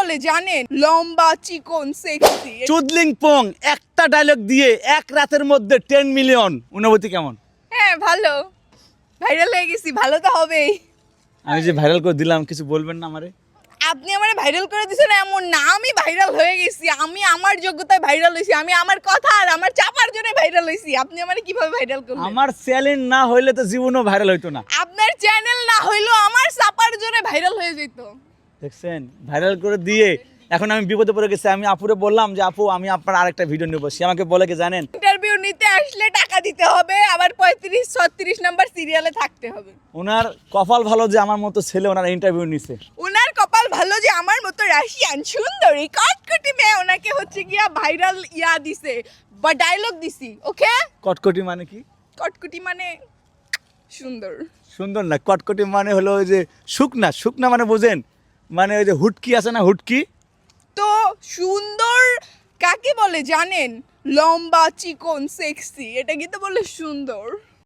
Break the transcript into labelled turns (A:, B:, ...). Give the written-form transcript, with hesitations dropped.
A: বলে জানেন? লম্বা চিকন সেক্সি।
B: চুদলিং পং একটা ডায়লগ দিয়ে এক রাতের মধ্যে 10 মিলিয়ন, অনুভূতি কেমন?
A: হ্যাঁ ভালো, ভাইরাল হয়ে গেছি, ভালো তো হবেই।
B: আমি যে ভাইরাল করে দিলাম, কিছু বলবেন না আমারে?
A: আপনি আমারে ভাইরাল করে দিয়েছেন এমন না, আমি ভাইরাল হয়ে গেছি। আমি আমার যোগ্যতায় ভাইরাল হয়েছি, আমি আমার কথা আর আমার চাপার জন্য ভাইরাল হয়েছি। আপনি আমারে কিভাবে ভাইরাল করলেন?
B: আমার চ্যালেঞ্জ না হইলে তো জীবনও ভাইরাল হইতো না।
A: আপনার চ্যানেল না হইলেও আমার চাপার জন্য ভাইরাল হয়ে যেত।
B: দেখছেন, ভাইরাল করে দিয়ে এখন আমি বিপদে পড়ে গেছি। আমি আপুরে বললাম যে আপু আমি আপনার আরেকটা ভিডিও নেবো, সে আমাকে বলে কি জানেন?
A: ইন্টারভিউ নিতে আসলে টাকা দিতে হবে, আবার 35-36 নাম্বার সিরিয়ালে থাকতে হবে।
B: ওনার কপাল ভালো যে আমার মতো ছেলে ওনার ইন্টারভিউ নিছে।
A: ওনার কপাল ভালো যে আমার মতো রাশিয়ান সুন্দরী কটকটি মেয়ে ওনাকে হচ্ছে গিয়া ভাইরাল দিছে বা ডায়লগ দিছি। ওকে,
B: কটকটি মানে কি?
A: কটকটি মানে সুন্দর।
B: সুন্দর না, কটকটি মানে হলো ওই যে শুকনা। শুকনা মানে বোঝেন? মানে ওই যে হুটকি আছে না, হুটকি।
A: তো সুন্দর কাকে বলে জানেন? লম্বা চিকন সেক্সি, এটা কিন্তু বলে সুন্দর।